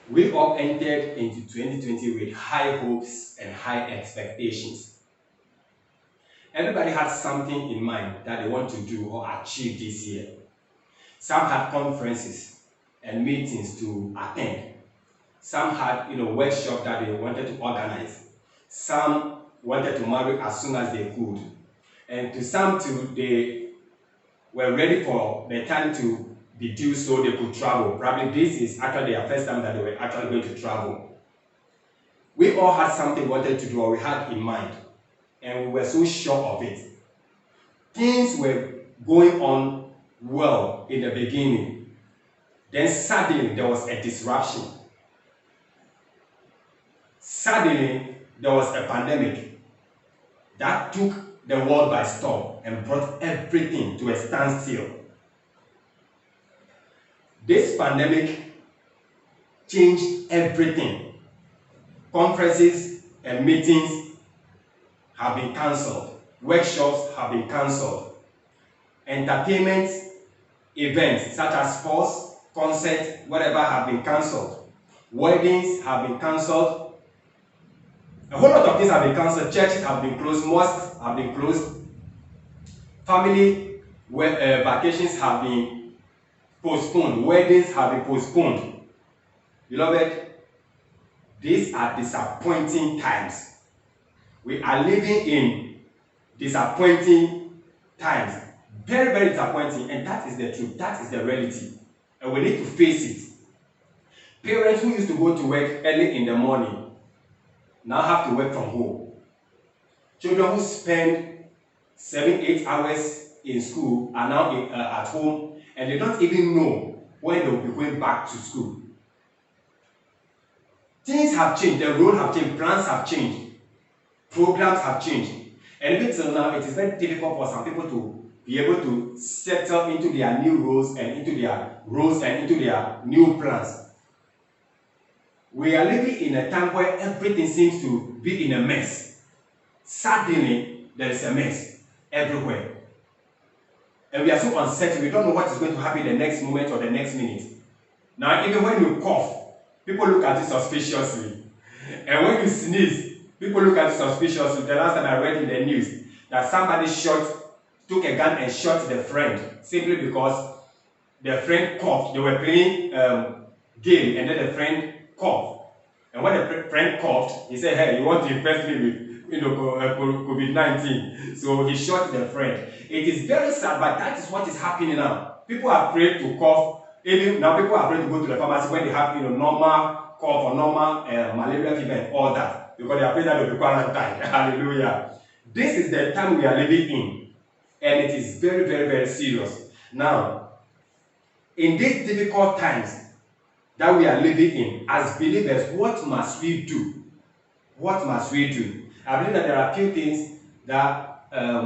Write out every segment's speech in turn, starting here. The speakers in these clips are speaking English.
We all entered into 2020 with high hopes and high expectations. Everybody had something in mind that they want to do or achieve this year. Some had conferences and meetings to attend. Some had, workshops that they wanted to organize. Some wanted to marry as soon as they could. And to some too, they were ready for the time to be due so they could travel. Probably this is actually their first time that they were actually going to travel. We all had something we wanted to do or we had in mind, and we were so sure of it. Things were going on well in the beginning. Then suddenly there was a disruption. Suddenly there was a pandemic that took the world by storm and brought everything to a standstill. This pandemic changed everything. Conferences and meetings have been cancelled. Workshops have been cancelled. Entertainment events such as sports, concerts, whatever have been cancelled. Weddings have been cancelled. A whole lot of things have been cancelled. Churches have been closed. Mosques have been closed. Family vacations have been postponed. Weddings have been postponed. Beloved, these are disappointing times. We are living in disappointing times. Very, very disappointing. And that is the truth. That is the reality. And we need to face it. Parents who used to go to work early in the morning now have to work from home. Children who spend 7-8 hours in school are now at home, and they don't even know when they will be going back to school. Things have changed. The road have changed. Plans have changed. Programs have changed. And even till now, it is very difficult for some people to be able to settle into their new roles and into their new plans. We are living in a time where everything seems to be in a mess. Suddenly, there is a mess everywhere. And we are so uncertain. We don't know what is going to happen the next moment or the next minute. Now, even when you cough, people look at you suspiciously. And when you sneeze, people look at you suspiciously. The last time I read in the news that somebody took a gun and shot the friend simply because the friend coughed. They were playing game, and then the friend coughed. And when the friend coughed, he said, "Hey, you want to infect me with COVID-19?" So he shot the friend. It is very sad, but that is what is happening now. People are afraid to cough. Even now, people are afraid to go to the pharmacy when they have normal cough or normal malaria fever and all that, because they are afraid that they will be quarantined. Hallelujah. This is the time we are living in, and it is very, very, very serious. Now, in these difficult times that we are living in, as believers, what must we do? What must we do? I believe that there are a few things that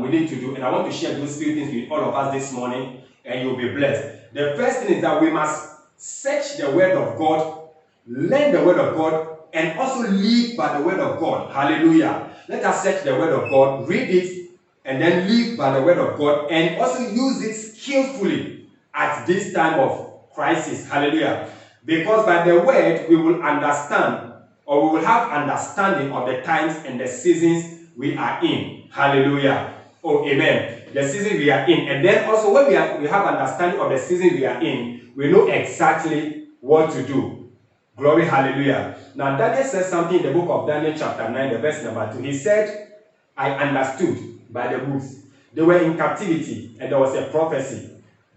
we need to do, and I want to share those few things with all of us this morning, and you'll be blessed. The first thing is that we must search the Word of God, learn the Word of God, and also live by the Word of God. Hallelujah. Let us search the Word of God, read it, and then live by the Word of God, and also use it skillfully at this time of crisis. Hallelujah. Because by the Word, we will understand, or we will have understanding of the times and the seasons we are in. Hallelujah. Oh, amen. The season we are in. And then also when we have understanding of the season we are in, we know exactly what to do. Glory, hallelujah. Now, Daniel says something in the book of Daniel chapter 9, the verse number 2. He said, "I understood by the books. They were in captivity, and there was a prophecy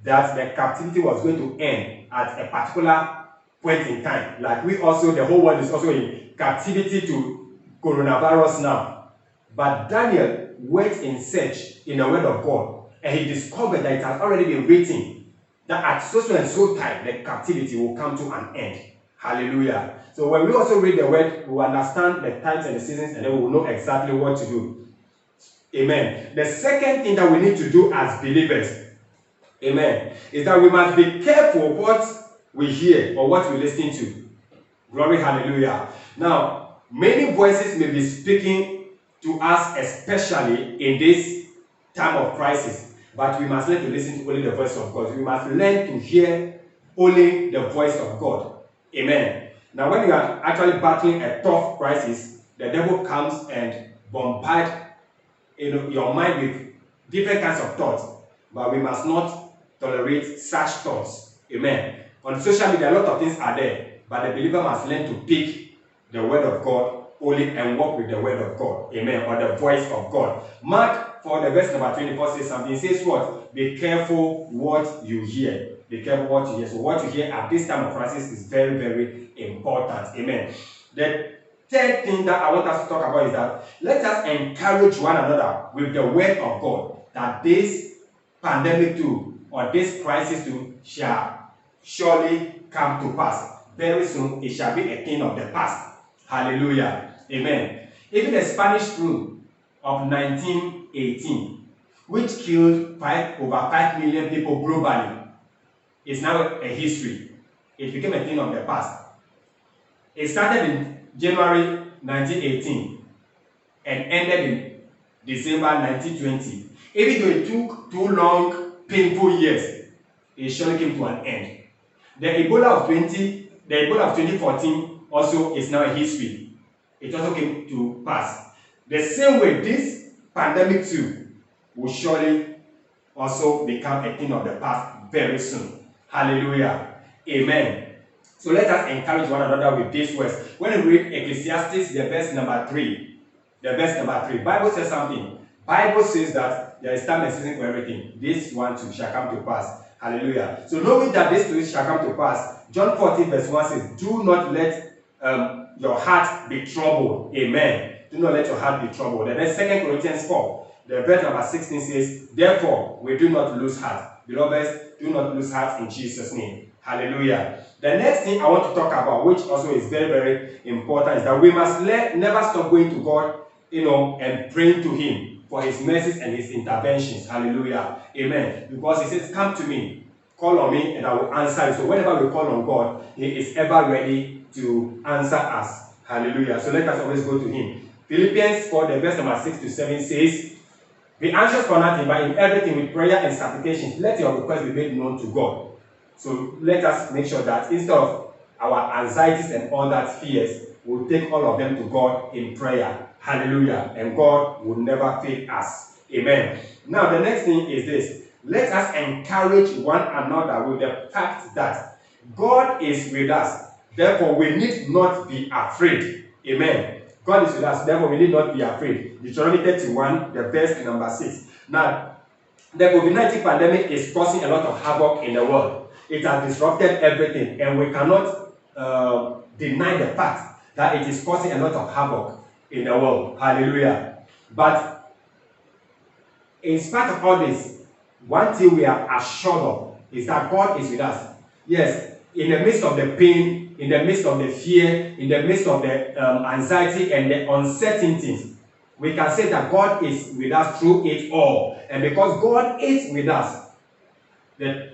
that the captivity was going to end at a particular point in time. Like we also, the whole world is also in captivity to coronavirus now. But Daniel went in search in the Word of God, and he discovered that it has already been written that at so and so time the captivity will come to an end." Hallelujah. So when we also read the Word, we will understand the times and the seasons, and then we will know exactly what to do. Amen. The second thing that we need to do as believers, amen, is that we must be careful what we hear or what we listen to. Glory, hallelujah. Now, many voices may be speaking to us, especially in this time of crisis, but we must learn to listen to only the voice of God. We must learn to hear only the voice of God. Amen. Now, when you are actually battling a tough crisis, the devil comes and bombard your mind with different kinds of thoughts, but we must not tolerate such thoughts. Amen. On social media, a lot of things are there, but the believer must learn to pick the word of God only and walk with the word of God. Amen. Or the voice of God. Mark, for the verse number 24, says something. It says what? Be careful what you hear. Be careful what you hear. So what you hear at this time of crisis is very, very important. Amen. The third thing that I want us to talk about is that let us encourage one another with the word of God, that this pandemic too, or this crisis too, shall surely come to pass. Very soon, it shall be a thing of the past. Hallelujah. Amen. Even the Spanish flu of 1918, which killed over 5 million people globally, is now a history. It became a thing of the past. It started in January 1918 and ended in December 1920. Even though it took 2 long, painful years, it surely came to an end. The Ebola of 2014 also is now a history. It also came to pass. The same way, this pandemic too will surely also become a thing of the past very soon. Hallelujah. Amen. So let us encourage one another with these words. When we read Ecclesiastes, the verse number 3, Bible says something. Bible says that there is time and season for everything. This one too shall come to pass. Hallelujah. So knowing that this too shall come to pass, John 14 verse 1 says, do not let your heart be troubled. Amen. Do not let your heart be troubled. And then 2 Corinthians 4, the verse number 16 says, therefore, we do not lose heart. Beloved, do not lose heart in Jesus' name. Hallelujah. The next thing I want to talk about, which also is very, very important, is that we must never stop going to God, and praying to Him for His mercies and His interventions. Hallelujah. Amen. Because He says, come to me, call on me, and I will answer you. So whenever we call on God, He is ever ready to answer us. Hallelujah. So let us always go to Him. Philippians 4, the verse number 6 to 7 says, be anxious for nothing, but in everything with prayer and supplications, let your requests be made known to God. So let us make sure that instead of our anxieties and all that fears, we'll take all of them to God in prayer. Hallelujah. And God will never fail us. Amen. Now the next thing is this. Let us encourage one another with the fact that God is with us. Therefore, we need not be afraid. Amen. God is with us. Therefore, we need not be afraid. Deuteronomy 31, the verse number 6. Now, the COVID-19 pandemic is causing a lot of havoc in the world. It has disrupted everything, and we cannot deny the fact that it is causing a lot of havoc in the world. Hallelujah. But in spite of all this, one thing we are assured of is that God is with us. Yes, in the midst of the pain, in the midst of the fear, in the midst of the anxiety and the uncertainties, we can say that God is with us through it all. And because God is with us, the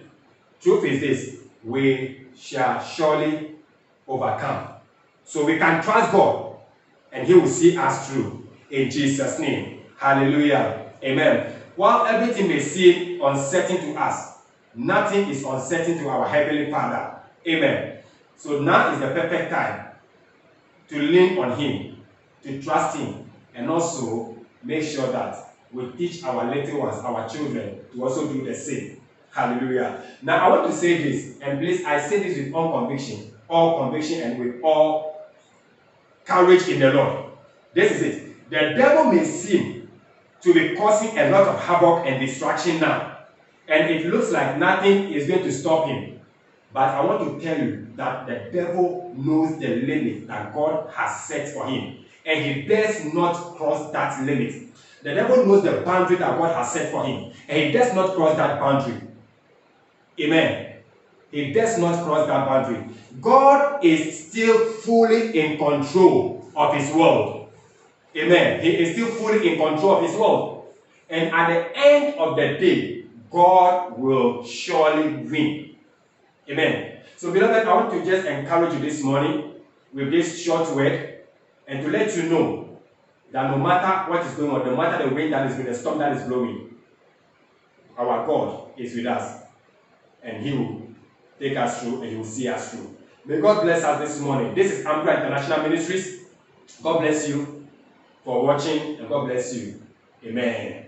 truth is this, we shall surely overcome. So we can trust God, and He will see us through. In Jesus' name. Hallelujah. Amen. While everything may seem uncertain to us, nothing is uncertain to our Heavenly Father. Amen. So now is the perfect time to lean on Him, to trust Him, and also make sure that we teach our little ones, our children, to also do the same. Hallelujah. Now I want to say this, and please, I say this with all conviction, and with all courage in the Lord. This is it. The devil may seem to be causing a lot of havoc and distraction now, and it looks like nothing is going to stop him. But I want to tell you that the devil knows the limit that God has set for him, and he dares not cross that limit. The devil knows the boundary that God has set for him, and he does not cross that boundary. Amen. He does not cross that boundary. God is still fully in control of His world. Amen. He is still fully in control of His world. And at the end of the day, God will surely win. Amen. So beloved, I want to just encourage you this morning with this short word, and to let you know that no matter what is going on, no matter the wind that is blowing, the storm that is blowing, our God is with us, and He will take us through, and He will see us through. May God bless us this morning. This is Ambra International Ministries. God bless you for watching, and God bless you. Amen.